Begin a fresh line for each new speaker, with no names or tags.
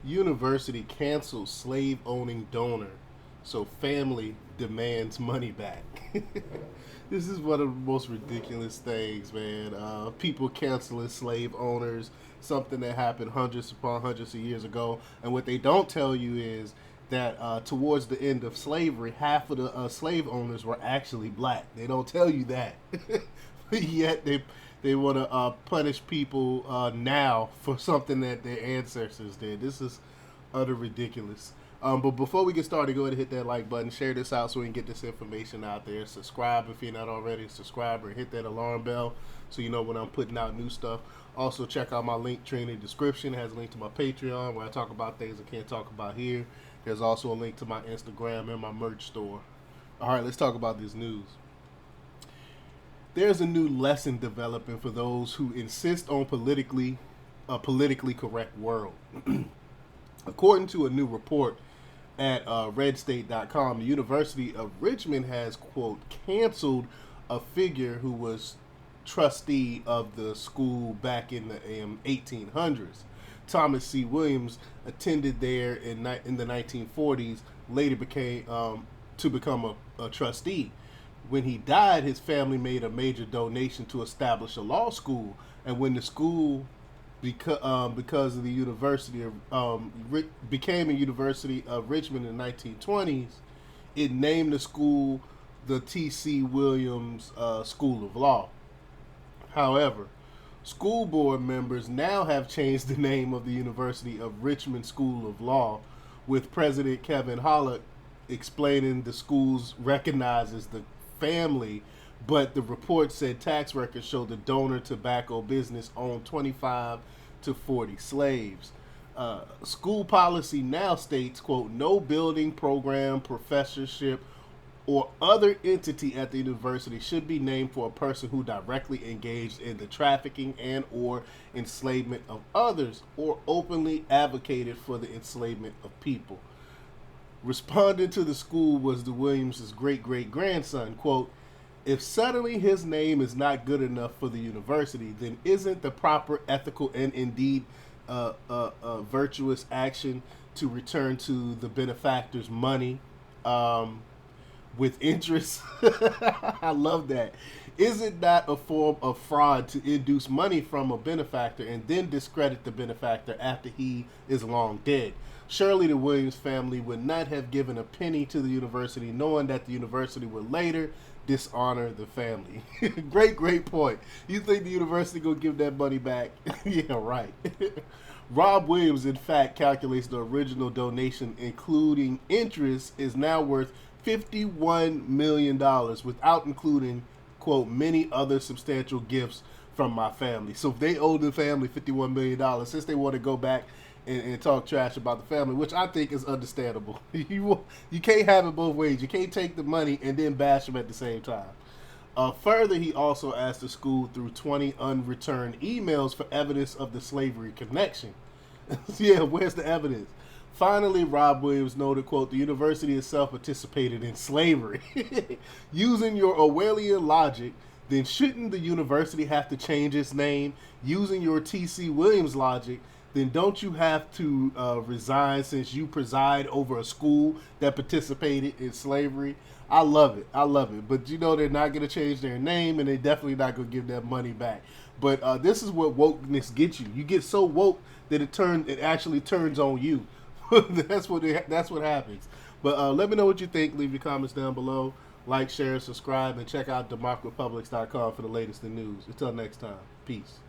University cancels slave owning donor, so family demands money back. This is one of the most ridiculous things, man. People canceling slave owners, something that happened hundreds upon hundreds of years ago. And what they don't tell you is that towards the end of slavery, half of the slave owners were actually black. They don't tell you that. Yet they want to punish people now for something that their ancestors did. This is utter ridiculous. But before we get started, go ahead and hit that like button, share this out so we can get this information out there. Subscribe if you're not already a subscriber, hit that alarm bell so you know when I'm putting out new stuff. Also, check out my link tree in the description. It has a link to my Patreon where I talk about things I can't talk about here. There's also a link to my Instagram and my merch store. All right, let's talk about this news. There's a new lesson developing for those who insist on a politically correct world. According to a new report at redstate.com, the University of Richmond has, quote, canceled a figure who was trustee of the school back in the 1800s. Thomas C. Williams attended there in the 1940s, later became to become a trustee. When he died, his family made a major donation to establish a law school, and when the school because of the University of became a University of Richmond in the 1920s, it named the school the T.C. Williams School of Law. However, school board members now have changed the name of the University of Richmond School of Law, with President Kevin Hollock explaining the schools recognizes the family, but the report said tax records show the donor tobacco business owned 25 to 40 slaves. School policy now states, quote, no building, program, professorship, or other entity at the university should be named for a person who directly engaged in the trafficking and or enslavement of others or openly advocated for the enslavement of people. Responding to the school was the Williams' great-great-grandson, quote, if suddenly his name is not good enough for the university, then isn't the proper ethical and indeed virtuous action to return to the benefactor's money with interest? I love that. Is it not a form of fraud to induce money from a benefactor and then discredit the benefactor after he is long dead? Surely the Williams family would not have given a penny to the university knowing that the university would later dishonor the family. Great point. You think the university gonna give that money back? Yeah, right. Rob Williams, in fact, calculates the original donation, including interest, is now worth $51 million without including, quote, many other substantial gifts from my family. So if they owe the family $51 million, since they want to go back and talk trash about the family, which I think is understandable. You can't have it both ways. You can't take the money and then bash them at the same time. Further, he also asked the school through 20 unreturned emails for evidence of the slavery connection. Yeah, where's the evidence? Finally, Rob Williams noted, quote, the university itself participated in slavery. Using your Orwellian logic, then shouldn't the university have to change its name? Using your T.C. Williams logic, then don't you have to resign since you preside over a school that participated in slavery? I love it. I love it. But you know they're not going to change their name, and they're definitely not going to give that money back. But this is what wokeness gets you. You get so woke that it actually turns on you. that's what happens. But let me know what you think. Leave your comments down below. Like, share, subscribe, and check out democrapublics.com for the latest in news. Until next time, peace.